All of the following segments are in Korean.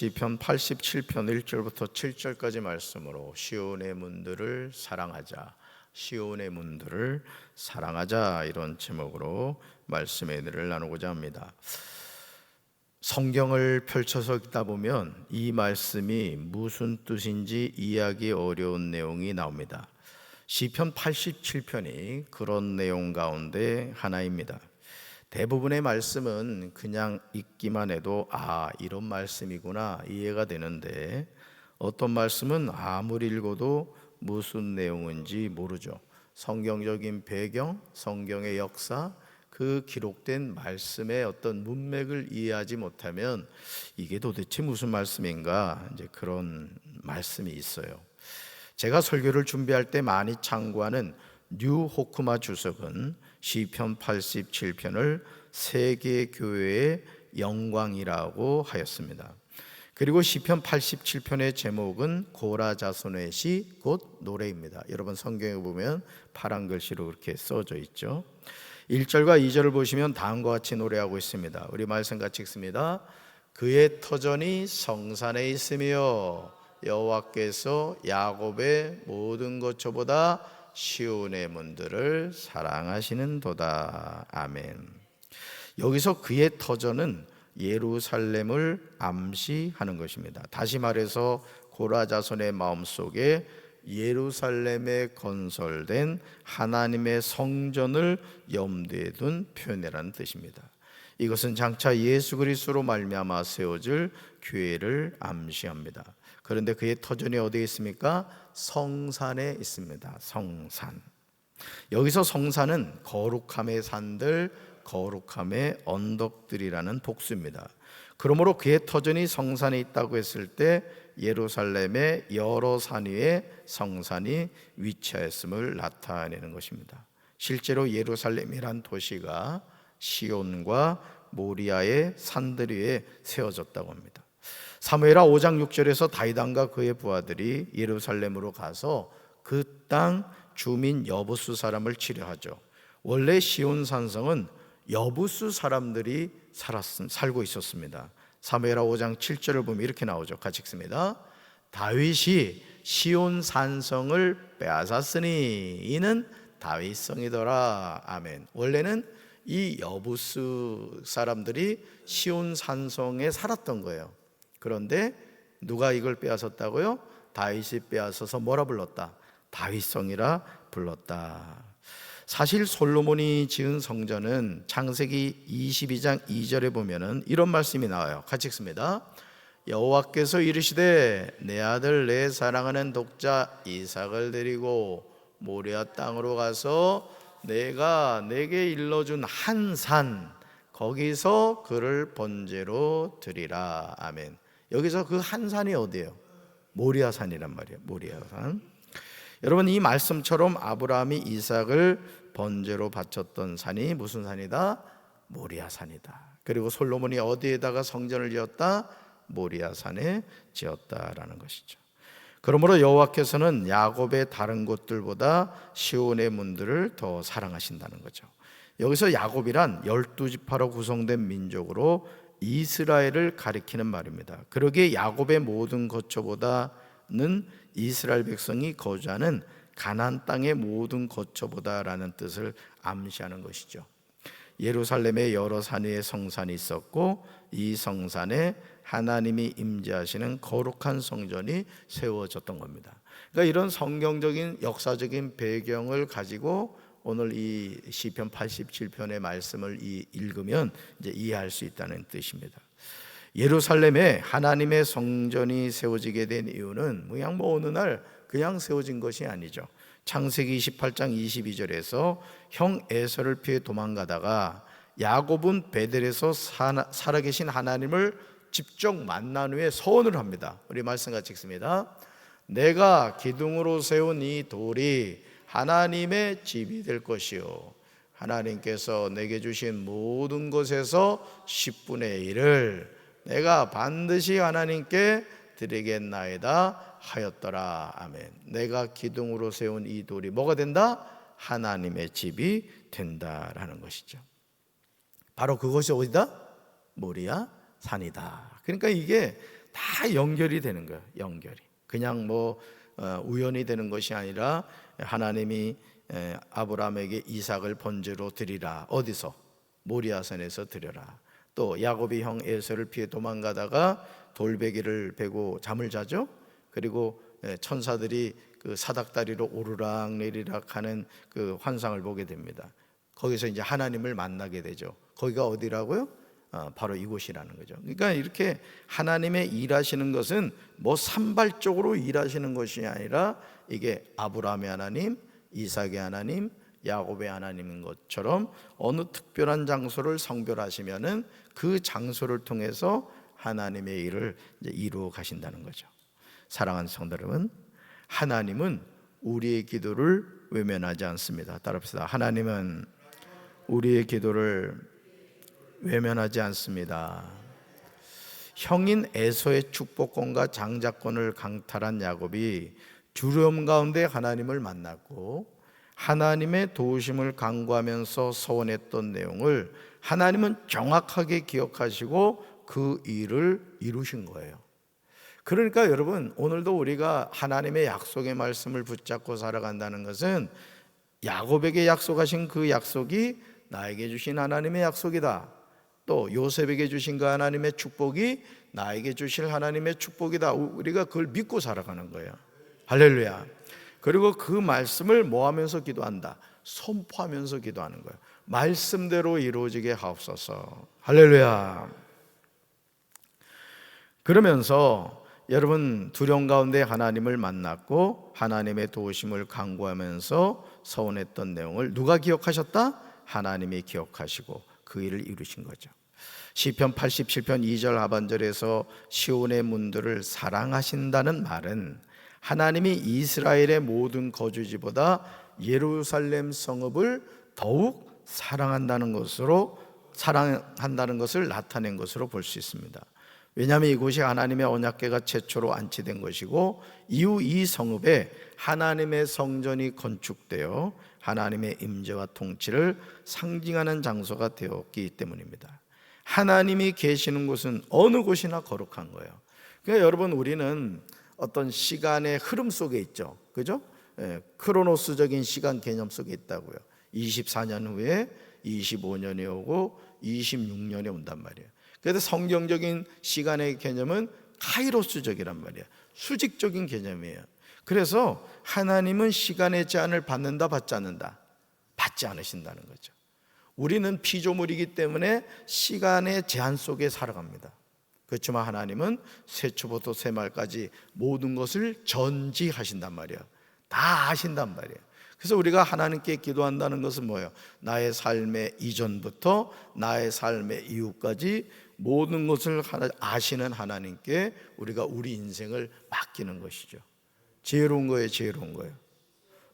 시편 87편 1절부터 7절까지 말씀으로 시온의 문들을 사랑하자, 시온의 문들을 사랑하자, 이런 제목으로 말씀의 은혜를 나누고자 합니다. 성경을 펼쳐서 읽다 보면 이 말씀이 무슨 뜻인지 이해하기 어려운 내용이 나옵니다. 시편 87편이 그런 내용 가운데 하나입니다. 대부분의 말씀은 그냥 읽기만 해도 이런 말씀이구나 이해가 되는데, 어떤 말씀은 아무리 읽어도 무슨 내용인지 모르죠. 성경적인 배경, 성경의 역사, 그 기록된 말씀의 어떤 문맥을 이해하지 못하면 이게 도대체 무슨 말씀인가, 이제 그런 말씀이 있어요. 제가 설교를 준비할 때 많이 참고하는 뉴 호크마 주석은 시편 87편을 세계 교회의 영광이라고 하였습니다. 그리고 시편 87편의 제목은 고라 자손의 시, 곧 노래입니다. 여러분 성경에 보면 파란 글씨로 그렇게 써져 있죠. 1절과 2절을 보시면 다음과 같이 노래하고 있습니다. 우리 말씀 같이 읽습니다. 그의 터전이 성산에 있으며 여호와께서 야곱의 모든 거처보다 시온의 문들을 사랑하시는도다. 아멘. 여기서 그의 터전은 예루살렘을 암시하는 것입니다. 다시 말해서 고라 자손의 마음속에 예루살렘에 건설된 하나님의 성전을 염두에 둔 표현이라는 뜻입니다. 이것은 장차 예수 그리스도로 말미암아 세워질 교회를 암시합니다. 그런데 그의 터전이 어디에 있습니까? 성산에 있습니다. 성산. 여기서 성산은 거룩함의 산들, 거룩함의 언덕들이라는 복수입니다. 그러므로 그의 터전이 성산에 있다고 했을 때 예루살렘의 여러 산 위에 성산이 위치하였음을 나타내는 것입니다. 실제로 예루살렘이란 도시가 시온과 모리아의 산들 위에 세워졌다고 합니다. 사무엘하 5장 6절에서 다윗왕과 그의 부하들이 예루살렘으로 가서 그 땅 주민 여부수 사람을 치료하죠. 원래 시온 산성은 여부수 사람들이 살고 있었습니다. 사무엘하 5장 7절을 보면 이렇게 나오죠. 같이 읽습니다. 다윗이 시온 산성을 빼앗았으니 이는 다윗성이더라. 아멘. 원래는 이 여부수 사람들이 시온 산성에 살았던 거예요. 그런데 누가 이걸 빼앗았다고요? 다윗이 빼앗아서 뭐라 불렀다? 다윗성이라 불렀다. 사실 솔로몬이 지은 성전은 창세기 22장 2절에 보면은 이런 말씀이 나와요. 같이 읽습니다. 여호와께서 이르시되 내 아들 내 사랑하는 독자 이삭을 데리고 모리아 땅으로 가서 내가 내게 일러준 한 산, 거기서 그를 번제로 드리라. 아멘. 여기서 그 한 산이 어디예요? 모리아산이란 말이에요. 모리아산. 여러분, 이 말씀처럼 아브라함이 이삭을 번제로 바쳤던 산이 무슨 산이다? 모리아산이다. 그리고 솔로몬이 어디에다가 성전을 지었다? 모리아산에 지었다라는 것이죠. 그러므로 여호와께서는 야곱의 다른 곳들보다 시온의 문들을 더 사랑하신다는 거죠. 여기서 야곱이란 12지파로 구성된 민족으로 이스라엘을 가리키는 말입니다. 그러기에 야곱의 모든 거처보다는 이스라엘 백성이 거주하는 가나안 땅의 모든 거처보다라는 뜻을 암시하는 것이죠. 예루살렘에 여러 산 위에 성산이 있었고 이 성산에 하나님이 임재하시는 거룩한 성전이 세워졌던 겁니다. 그러니까 이런 성경적인 역사적인 배경을 가지고 오늘 이 시편 87편의 말씀을 읽으면 이제 이해할 수 있다는 뜻입니다. 예루살렘에 하나님의 성전이 세워지게 된 이유는 그냥 어느 날 그냥 세워진 것이 아니죠. 창세기 28장 22절에서 형 에서를 피해 도망가다가 야곱은 베델에서 살아계신 하나님을 직접 만난 후에 서원을 합니다. 우리 말씀 같이 읽습니다. 내가 기둥으로 세운 이 돌이 하나님의 집이 될 것이요 하나님께서 내게 주신 모든 것에서 10분의 1을 내가 반드시 하나님께 드리겠나이다 하였더라. 아멘. 내가 기둥으로 세운 이 돌이 뭐가 된다? 하나님의 집이 된다라는 것이죠. 바로 그것이 어디다? 모리아 산이다. 그러니까 이게 다 연결이 되는 거예요. 연결이 그냥 우연히 되는 것이 아니라 하나님이 아브라함에게 이삭을 번제로 드리라. 어디서? 모리아산에서 드려라. 또 야곱이 형 에서를 피해 도망가다가 돌베개를 베고 잠을 자죠. 그리고 천사들이 그 사닥다리로 오르락 내리락 하는 그 환상을 보게 됩니다. 거기서 이제 하나님을 만나게 되죠. 거기가 어디라고요? 바로 이곳이라는 거죠. 그러니까 이렇게 하나님의 일하시는 것은 산발적으로 일하시는 것이 아니라 이게 아브라함의 하나님, 이삭의 하나님, 야곱의 하나님인 것처럼 어느 특별한 장소를 성별하시면은 그 장소를 통해서 하나님의 일을 이제 이루어 가신다는 거죠. 사랑하는 성도 여러분, 하나님은 우리의 기도를 외면하지 않습니다. 따라합시다. 하나님은 우리의 기도를 외면하지 않습니다. 형인 에서의 축복권과 장자권을 강탈한 야곱이 두려움 가운데 하나님을 만났고 하나님의 도우심을 간구하면서 서원했던 내용을 하나님은 정확하게 기억하시고 그 일을 이루신 거예요. 그러니까 여러분, 오늘도 우리가 하나님의 약속의 말씀을 붙잡고 살아간다는 것은 야곱에게 약속하신 그 약속이 나에게 주신 하나님의 약속이다. 또 요셉에게 주신 그 하나님의 축복이 나에게 주실 하나님의 축복이다. 우리가 그걸 믿고 살아가는 거예요. 할렐루야. 그리고 그 말씀을 하면서 기도한다? 선포하면서 기도하는 거예요. 말씀대로 이루어지게 하옵소서. 할렐루야. 그러면서 여러분, 두려움 가운데 하나님을 만났고 하나님의 도우심을 간구하면서 서원했던 내용을 누가 기억하셨다? 하나님이 기억하시고 그 일을 이루신 거죠. 시편 87편 2절 하반절에서 시온의 문들을 사랑하신다는 말은 하나님이 이스라엘의 모든 거주지보다 예루살렘 성읍을 더욱 사랑한다는 것을 나타낸 것으로 볼 수 있습니다. 왜냐하면 이곳이 하나님의 언약궤가 최초로 안치된 것이고 이후 이 성읍에 하나님의 성전이 건축되어 하나님의 임재와 통치를 상징하는 장소가 되었기 때문입니다. 하나님이 계시는 곳은 어느 곳이나 거룩한 거예요. 그러니까 여러분, 우리는 어떤 시간의 흐름 속에 있죠. 그죠? 크로노스적인 시간 개념 속에 있다고요. 24년 후에 25년이 오고 26년이 온단 말이에요. 그래서 성경적인 시간의 개념은 카이로스적이란 말이에요. 수직적인 개념이에요. 그래서 하나님은 시간의 제한을 받는다, 받지 않는다? 받지 않으신다는 거죠. 우리는 피조물이기 때문에 시간의 제한 속에 살아갑니다. 그렇지만 하나님은 세초부터 세말까지 모든 것을 전지하신단 말이에요. 다 아신단 말이에요. 그래서 우리가 하나님께 기도한다는 것은 뭐예요? 나의 삶의 이전부터 나의 삶의 이후까지 모든 것을 아시는 하나님께 우리가 우리 인생을 맡기는 것이죠. 지혜로운 거예요, 지혜로운 거예요.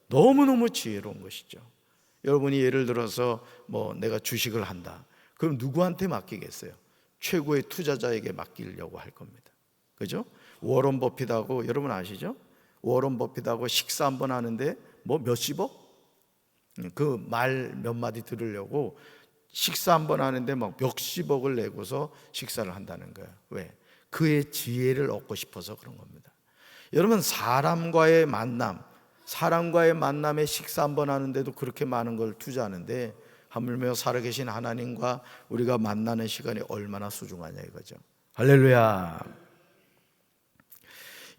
너무너무 지혜로운 것이죠. 여러분이 예를 들어서 내가 주식을 한다. 그럼 누구한테 맡기겠어요? 최고의 투자자에게 맡기려고 할 겁니다. 그죠? 워런 버핏하고 여러분 아시죠? 워런 버핏하고 식사 한번 하는데 몇십억? 그 말 몇 마디 들으려고 식사 한번 하는데 몇십억을 내고서 식사를 한다는 거예요. 왜? 그의 지혜를 얻고 싶어서 그런 겁니다. 여러분, 사람과의 만남에 식사 한번 하는데도 그렇게 많은 걸 투자하는데 하물며 살아계신 하나님과 우리가 만나는 시간이 얼마나 소중하냐 이거죠. 할렐루야.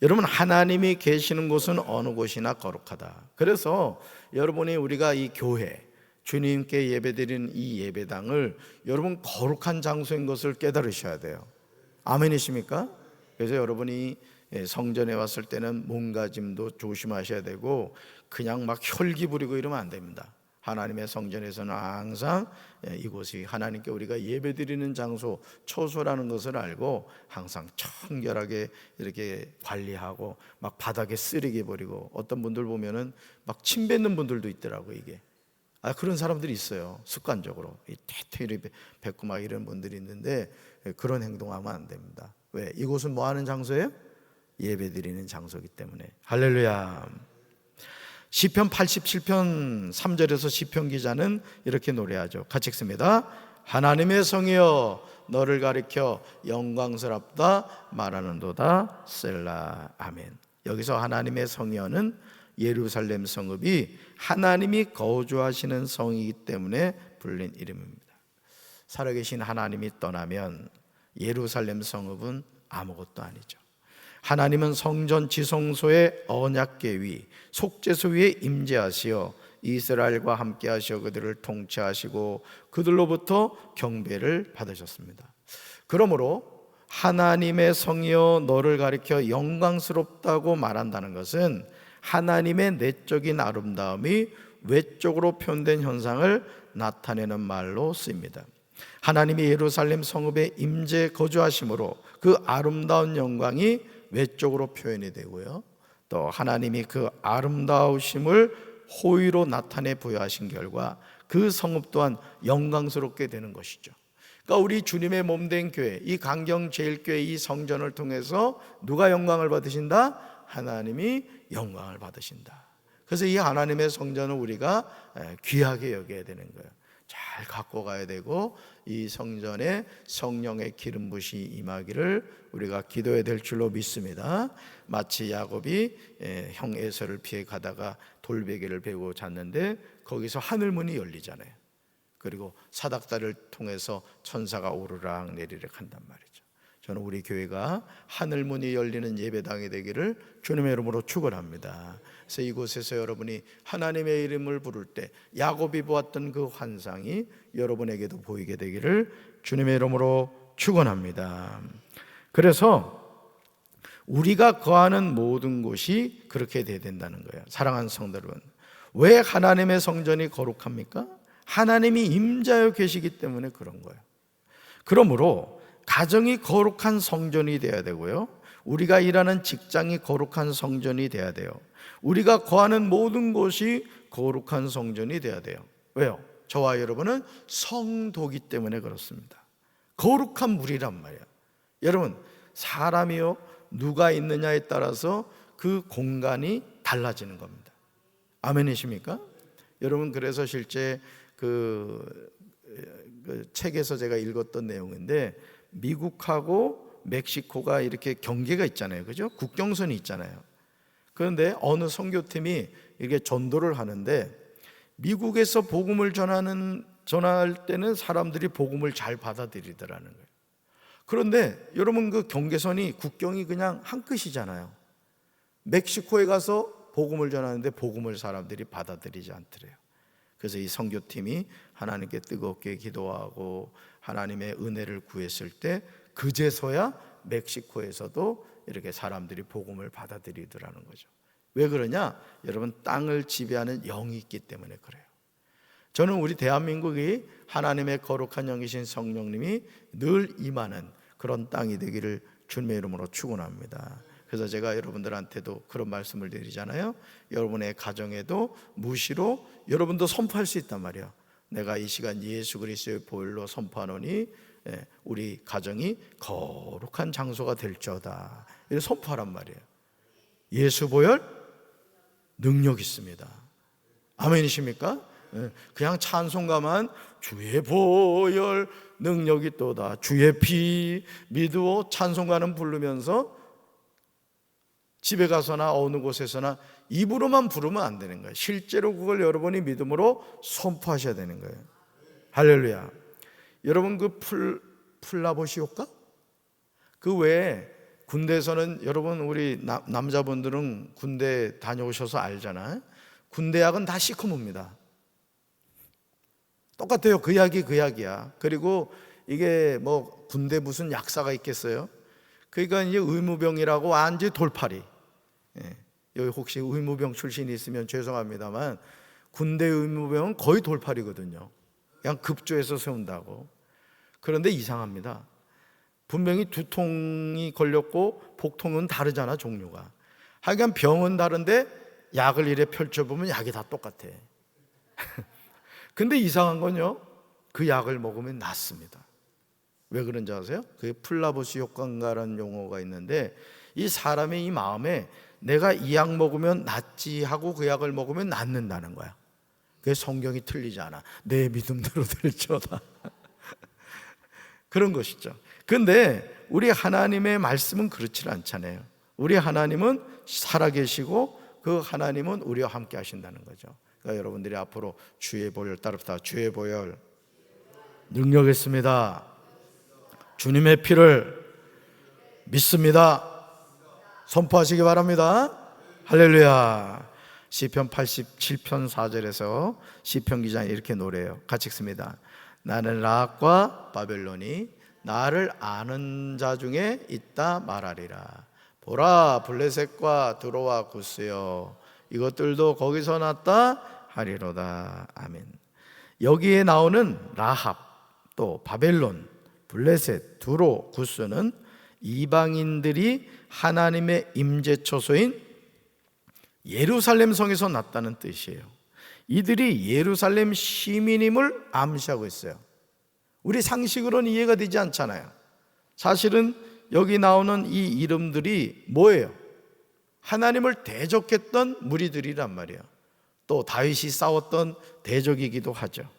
여러분, 하나님이 계시는 곳은 어느 곳이나 거룩하다. 그래서 여러분이 우리가 이 교회 주님께 예배드리는 이 예배당을 여러분 거룩한 장소인 것을 깨달으셔야 돼요. 아멘이십니까? 그래서 여러분이 성전에 왔을 때는 몸가짐도 조심하셔야 되고 그냥 막 혈기 부리고 이러면 안 됩니다. 하나님의 성전에서는 항상 이곳이 하나님께 우리가 예배드리는 장소, 처소라는 것을 알고 항상 청결하게 이렇게 관리하고 막 바닥에 쓰레기 버리고, 어떤 분들 보면은 막 침 뱉는 분들도 있더라고. 이게 그런 사람들이 있어요. 습관적으로 퇴퇴리 뱉고 막 이런 분들이 있는데 그런 행동하면 안 됩니다. 왜? 이곳은 뭐 하는 장소예요? 예배드리는 장소이기 때문에. 할렐루야. 시편 87편 3절에서 시편 기자는 이렇게 노래하죠. 같이 읽습니다. 하나님의 성이여 너를 가리켜 영광스럽다 말하는도다. 셀라. 아멘. 여기서 하나님의 성이여는 예루살렘 성읍이 하나님이 거주하시는 성이기 때문에 불린 이름입니다. 살아계신 하나님이 떠나면 예루살렘 성읍은 아무것도 아니죠. 하나님은 성전 지성소의 언약궤 위 속죄소 위에 임재하시어 이스라엘과 함께 하시어 그들을 통치하시고 그들로부터 경배를 받으셨습니다. 그러므로 하나님의 성이여 너를 가리켜 영광스럽다고 말한다는 것은 하나님의 내적인 아름다움이 외적으로 표현된 현상을 나타내는 말로 쓰입니다. 하나님이 예루살렘 성읍에 임재 거주하심으로 그 아름다운 영광이 외적으로 표현이 되고요, 또 하나님이 그 아름다우심을 호의로 나타내 부여하신 결과 그 성읍 또한 영광스럽게 되는 것이죠. 그러니까 우리 주님의 몸된 교회, 이 강경제일교회 이 성전을 통해서 누가 영광을 받으신다? 하나님이 영광을 받으신다. 그래서 이 하나님의 성전을 우리가 귀하게 여겨야 되는 거예요. 잘 갖고 가야 되고 이 성전에 성령의 기름 부으심이 임하기를 우리가 기도해야 될 줄로 믿습니다. 마치 야곱이 형 에서를 피해 가다가 돌베개를 베고 잤는데 거기서 하늘문이 열리잖아요. 그리고 사닥다리를 통해서 천사가 오르락 내리락 한단 말이죠. 저는 우리 교회가 하늘문이 열리는 예배당이 되기를 주님의 이름으로 축원합니다. 그래서 이곳에서 여러분이 하나님의 이름을 부를 때 야곱이 보았던 그 환상이 여러분에게도 보이게 되기를 주님의 이름으로 축원합니다. 그래서 우리가 거하는 모든 곳이 그렇게 돼야 된다는 거예요. 사랑하는 성도 여러분, 왜 하나님의 성전이 거룩합니까? 하나님이 임재하여 계시기 때문에 그런 거예요. 그러므로 가정이 거룩한 성전이 되어야 되고요, 우리가 일하는 직장이 거룩한 성전이 되어야 돼요. 우리가 거하는 모든 곳이 거룩한 성전이 되어야 돼요. 왜요? 저와 여러분은 성도기 때문에 그렇습니다. 거룩한 물이란 말이에요. 여러분, 사람이요 누가 있느냐에 따라서 그 공간이 달라지는 겁니다. 아멘이십니까? 여러분, 그래서 실제 그 책에서 제가 읽었던 내용인데 미국하고 멕시코가 이렇게 경계가 있잖아요, 그죠? 국경선이 있잖아요. 그런데 어느 선교팀이 이렇게 전도를 하는데 미국에서 복음을 전할 때는 사람들이 복음을 잘 받아들이더라는 거예요. 그런데 여러분, 그 경계선이 국경이 그냥 한 끝이잖아요. 멕시코에 가서 복음을 전하는데 복음을 사람들이 받아들이지 않더래요. 그래서 이 선교팀이 하나님께 뜨겁게 기도하고 하나님의 은혜를 구했을 때 그제서야 멕시코에서도 이렇게 사람들이 복음을 받아들이더라는 거죠. 왜 그러냐? 여러분, 땅을 지배하는 영이 있기 때문에 그래요. 저는 우리 대한민국이 하나님의 거룩한 영이신 성령님이 늘 임하는 그런 땅이 되기를 주님의 이름으로 축원합니다. 그래서 제가 여러분들한테도 그런 말씀을 드리잖아요. 여러분의 가정에도 무시로 여러분도 선포할 수 있단 말이에요. 내가 이 시간 예수 그리스도의 보혈로 선포하노니 우리 가정이 거룩한 장소가 될지어다, 이렇게 선포하란 말이에요. 예수 보혈 능력 있습니다. 아멘이십니까? 그냥 찬송가만 주의 보혈 능력이 또다, 주의 피 믿으오 찬송가는 부르면서 집에 가서나 어느 곳에서나 입으로만 부르면 안 되는 거예요. 실제로 그걸 여러분이 믿음으로 선포하셔야 되는 거예요. 할렐루야. 여러분, 그 플라보시 효과? 그 외에 군대에서는 여러분, 우리 남자분들은 군대 다녀오셔서 알잖아요. 군대 약은 다 시커멉니다. 똑같아요. 그 약이 그 약이야. 그리고 이게 뭐 군대 무슨 약사가 있겠어요? 그러니까 이제 의무병이라고 완전히 돌팔이. 여기 혹시 의무병 출신이 있으면 죄송합니다만 군대 의무병은 거의 돌팔이거든요. 그냥 급조해서 세운다고. 그런데 이상합니다. 분명히 두통이 걸렸고 복통은 다르잖아, 종류가. 하여간 병은 다른데 약을 이래 펼쳐보면 약이 다 똑같아. 근데 이상한 건요, 그 약을 먹으면 낫습니다. 왜 그런지 아세요? 그게 플라보시 효과인가라는 용어가 있는데 이 사람의 이 마음에 내가 이 약 먹으면 낫지 하고 그 약을 먹으면 낫는다는 거야. 그게 성경이 틀리지 않아. 내 믿음대로 될지어다. 그런 것이죠. 근데 우리 하나님의 말씀은 그렇지 않잖아요. 우리 하나님은 살아계시고 그 하나님은 우리와 함께 하신다는 거죠. 그러니까 여러분들이 앞으로 주의 보혈 따릅시다. 주의 보혈 능력 있습니다. 주님의 피를 믿습니다. 선포하시기 바랍니다. 할렐루야. 시편 87편 4절에서 시편 기자는 이렇게 노래해요. 같이 읽습니다. 나는 락과 바벨론이 나를 아는 자 중에 있다 말하리라. 보라, 블레셋과 드로와 구스여, 이것들도 거기서 났다 하리로다. 아멘. 여기에 나오는 라합, 또 바벨론, 블레셋, 두로, 구스는 이방인들이 하나님의 임재 처소인 예루살렘 성에서 났다는 뜻이에요. 이들이 예루살렘 시민임을 암시하고 있어요. 우리 상식으로는 이해가 되지 않잖아요. 사실은 여기 나오는 이 이름들이 뭐예요? 하나님을 대적했던 무리들이란 말이에요. 또 다윗이 싸웠던 대적이기도 하죠.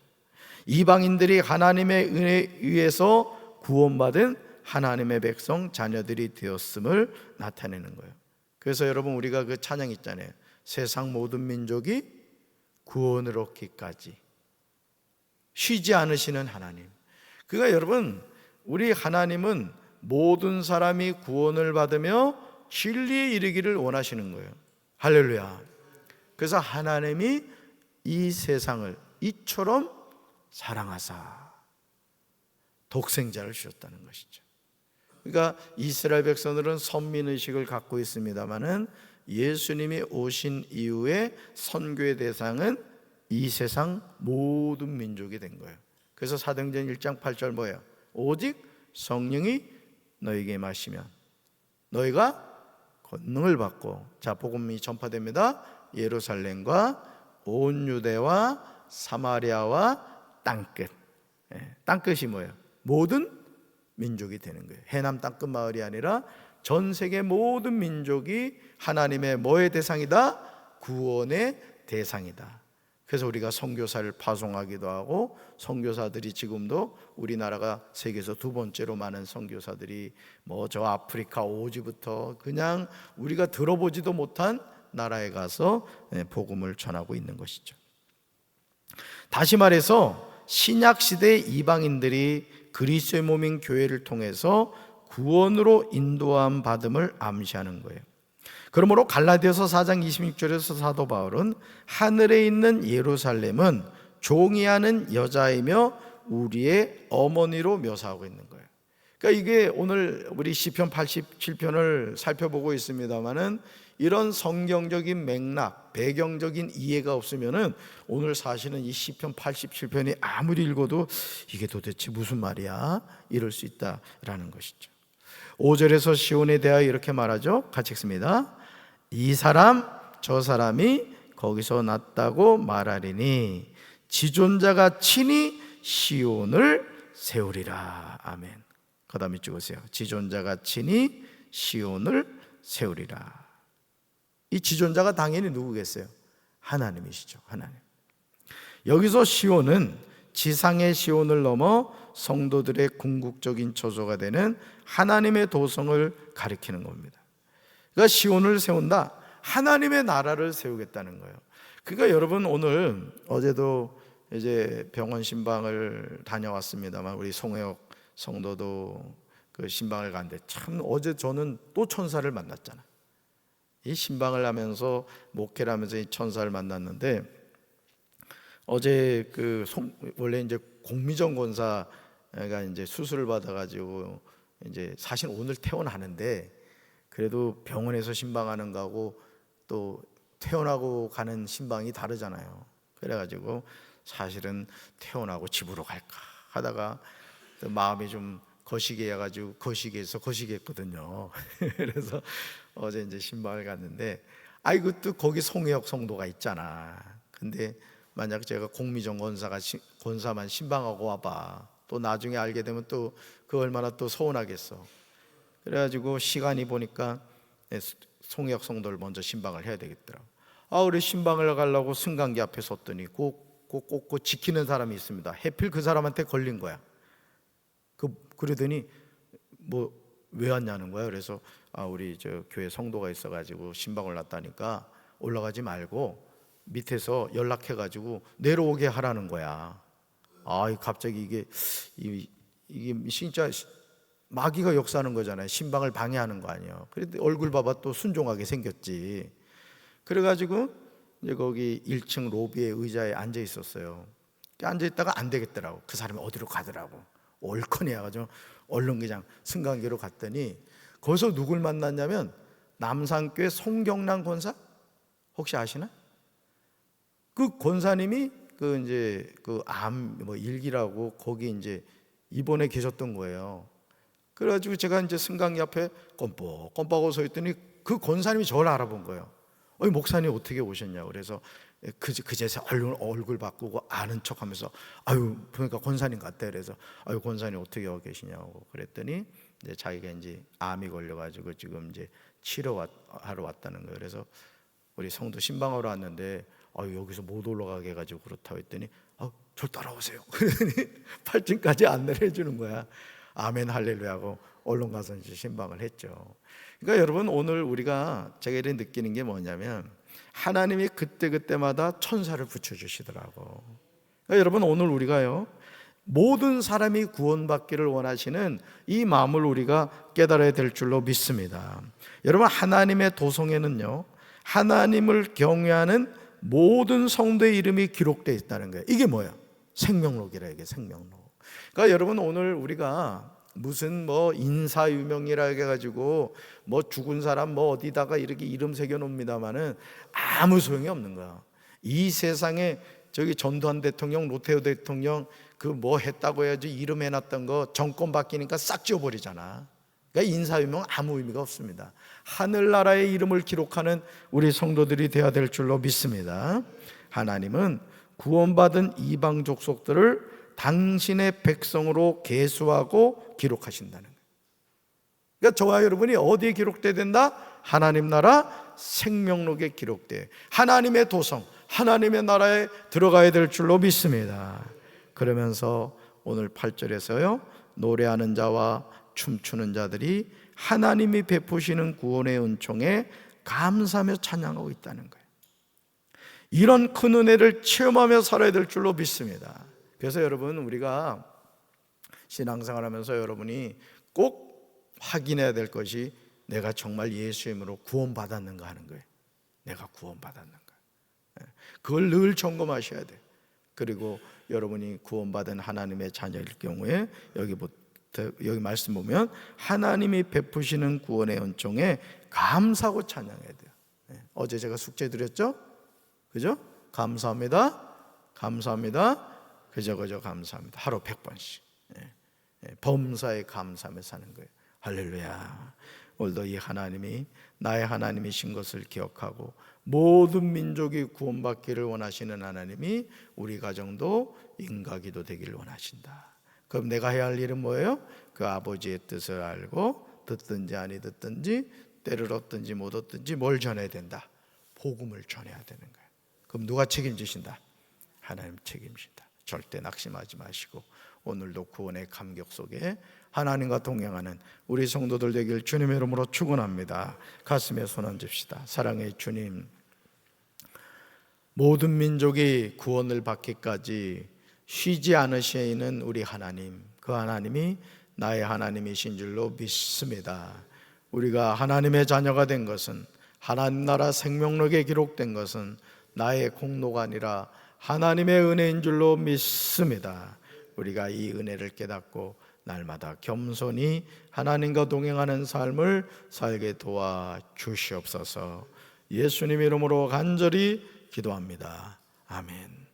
이방인들이 하나님의 은혜에 의해서 구원받은 하나님의 백성 자녀들이 되었음을 나타내는 거예요. 그래서 여러분, 우리가 그 찬양 있잖아요. 세상 모든 민족이 구원을 얻기까지 쉬지 않으시는 하나님. 그러니까 여러분, 우리 하나님은 모든 사람이 구원을 받으며 진리에 이르기를 원하시는 거예요. 할렐루야. 그래서 하나님이 이 세상을 이처럼 사랑하사 독생자를 주셨다는 것이죠. 그러니까 이스라엘 백성들은 선민의식을 갖고 있습니다마는 예수님이 오신 이후에 선교의 대상은 이 세상 모든 민족이 된 거예요. 그래서 사도행전 1장 8절 뭐예요? 오직 성령이 너에게 임하시면 너희가 권능을 받고, 자, 복음이 전파됩니다. 예루살렘과 온 유대와 사마리아와 땅끝. 땅끝이 뭐예요? 모든 민족이 되는 거예요. 해남 땅끝 마을이 아니라 전 세계 모든 민족이 하나님의 뭐의 대상이다? 구원의 대상이다. 그래서 우리가 선교사를 파송하기도 하고, 선교사들이 지금도 우리나라가 세계에서 두 번째로 많은 선교사들이 뭐 저 아프리카 오지부터 그냥 우리가 들어보지도 못한 나라에 가서 복음을 전하고 있는 것이죠. 다시 말해서 신약 시대의 이방인들이 그리스도의 몸인 교회를 통해서 구원으로 인도함 받음을 암시하는 거예요. 그러므로 갈라디아서 4장 26절에서 사도 바울은 하늘에 있는 예루살렘은 종이 하는 여자이며 우리의 어머니로 묘사하고 있는 거예요. 그러니까 이게 오늘 우리 시편 87편을 살펴보고 있습니다만은 이런 성경적인 맥락, 배경적인 이해가 없으면은 오늘 사실은 이 시편 87편이 아무리 읽어도 이게 도대체 무슨 말이야? 이럴 수 있다라는 것이죠. 5절에서 시온에 대하여 이렇게 말하죠. 같이 읽습니다. 이 사람 저 사람이 거기서 났다고 말하리니 지존자가 친히 시온을 세우리라. 아멘. 그 다음에 찍으세요. 지존자가 친히 시온을 세우리라. 이 지존자가 당연히 누구겠어요? 하나님이시죠. 하나님. 여기서 시온은 지상의 시온을 넘어 성도들의 궁극적인 처소가 되는 하나님의 도성을 가리키는 겁니다. 그러니까 시온을 세운다, 하나님의 나라를 세우겠다는 거예요. 그러니까 여러분, 오늘 어제도 이제 병원 신방을 다녀왔습니다만 우리 송혜옥 성도도 그 신방을 갔는데 참 어제 저는 또 천사를 만났잖아. 이 신방을 하면서 목회를 하면서 이 천사를 만났는데, 어제 원래 이제 공미정 권사가 이제 수술을 받아가지고 이제 사실 오늘 퇴원하는데, 그래도 병원에서 신방하는 거하고 또 퇴원하고 가는 신방이 다르잖아요. 그래가지고 사실은 퇴원하고 집으로 갈까 하다가 마음이 좀 거시기 해가지고 거시기해서 거시기했거든요. 그래서 어제 이제 신방을 갔는데, 아이고 또 거기 송혜옥 성도가 있잖아. 근데 만약 제가 공미정 권사만 신방하고 와봐, 또 나중에 알게 되면 또 그 얼마나 또 서운하겠어. 그래가지고 시간이 보니까 송혜옥 성도를 먼저 신방을 해야 되겠더라고. 우리 신방을 가려고 승강기 앞에 섰더니 꼭 지키는 사람이 있습니다. 해필 그 사람한테 걸린 거야. 그러더니 뭐 왜 왔냐는 거야. 그래서 우리 저 교회 성도가 있어가지고 신방 올랐다니까 올라가지 말고 밑에서 연락해가지고 내려오게 하라는 거야. 갑자기 이게 진짜 마귀가 역사하는 거잖아요. 신방을 방해하는 거 아니에요. 그런데 얼굴 봐봐 또 순종하게 생겼지. 그래가지고 이제 거기 1층 로비의 의자에 앉아 있었어요. 앉아 있다가 안 되겠더라고. 그 사람이 어디로 가더라고. 얼큰이 해가지고 얼른 그냥 승강기로 갔더니 거기서 누굴 만났냐면 남산교회 송경란 권사 혹시 아시나? 그 권사님이 그 이제 그 암 뭐 일기라고 거기 이제 입원해 계셨던 거예요. 그래가지고 제가 이제 승강기 앞에 껌뻑껌뻑하고 서 있더니 그 권사님이 저를 알아본 거예요. 목사님 어떻게 오셨냐고. 그래서 그제서 얼굴 바꾸고 아는 척하면서 그러니까 권사님 같대. 그래서 권사님 어떻게 하고 계시냐고 그랬더니 이제 자기가 이제 암이 걸려가지고 지금 이제 치료하러 왔다는 거예요. 그래서 우리 성도 신방하러 왔는데 여기서 못 올라가게 해가지고 그렇다고 했더니 저 따라오세요. 그러더니 8층까지 안내를 해주는 거야. 아멘 할렐루야 하고 얼른 가서 이제 신방을 했죠. 그러니까 여러분 오늘 우리가 제가 이렇게 느끼는 게 뭐냐면 하나님이 그때그때마다 천사를 붙여주시더라고. 그러니까 여러분 오늘 우리가요 모든 사람이 구원받기를 원하시는 이 마음을 우리가 깨달아야 될 줄로 믿습니다. 여러분 하나님의 도성에는요 하나님을 경외하는 모든 성도의 이름이 기록되어 있다는 거예요. 이게 뭐예요? 생명록이라. 이게 생명록. 그러니까 여러분 오늘 우리가 무슨 뭐 인사유명이라 해가지고 뭐 죽은 사람 뭐 어디다가 이렇게 이름 새겨놓습니다만은 아무 소용이 없는 거야. 이 세상에 저기 전두환 대통령, 노태우 대통령 그 뭐 했다고 해야지 이름 해놨던 거 정권 바뀌니까 싹 지워버리잖아. 그러니까 인사유명 아무 의미가 없습니다. 하늘나라의 이름을 기록하는 우리 성도들이 되어야 될 줄로 믿습니다. 하나님은 구원받은 이방 족속들을 당신의 백성으로 계수하고 기록하신다는 거예요. 그러니까 저와 여러분이 어디에 기록돼야 된다? 하나님 나라 생명록에 기록돼 하나님의 도성, 하나님의 나라에 들어가야 될 줄로 믿습니다. 그러면서 오늘 8절에서요 노래하는 자와 춤추는 자들이 하나님이 베푸시는 구원의 은총에 감사하며 찬양하고 있다는 거예요. 이런 큰 은혜를 체험하며 살아야 될 줄로 믿습니다. 그래서 여러분 우리가 신앙생활하면서 여러분이 꼭 확인해야 될 것이 내가 정말 예수의 이름으로 구원받았는가 하는 거예요. 내가 구원받았는가. 그걸 늘 점검하셔야 돼요. 그리고 여러분이 구원받은 하나님의 자녀일 경우에 여기 말씀 보면 하나님이 베푸시는 구원의 은총에 감사하고 찬양해야 돼요. 어제 제가 숙제 드렸죠? 그죠? 감사합니다. 감사합니다. 그저 감사합니다. 하루 100번씩. 범사에 감사하며 사는 거예요. 할렐루야. 오늘도 이 하나님이 나의 하나님이신 것을 기억하고 모든 민족이 구원받기를 원하시는 하나님이 우리 가정도 인가기도 되기를 원하신다. 그럼 내가 해야 할 일은 뭐예요? 그 아버지의 뜻을 알고 듣든지 아니 듣든지 때를 얻든지 못 얻든지 뭘 전해야 된다? 복음을 전해야 되는 거예요. 그럼 누가 책임지신다? 하나님 책임진다. 절대 낙심하지 마시고 오늘도 구원의 감격 속에 하나님과 동행하는 우리 성도들 되길 주님의 이름으로 축원합니다. 가슴에 손 얹읍시다. 사랑의 주님, 모든 민족이 구원을 받기까지 쉬지 않으시는 우리 하나님, 그 하나님이 나의 하나님이신 줄로 믿습니다. 우리가 하나님의 자녀가 된 것은, 하나님 나라 생명록에 기록된 것은 나의 공로가 아니라 하나님의 은혜인 줄로 믿습니다. 우리가 이 은혜를 깨닫고 날마다 겸손히 하나님과 동행하는 삶을 살게 도와 주시옵소서. 예수님 이름으로 간절히 기도합니다. 아멘.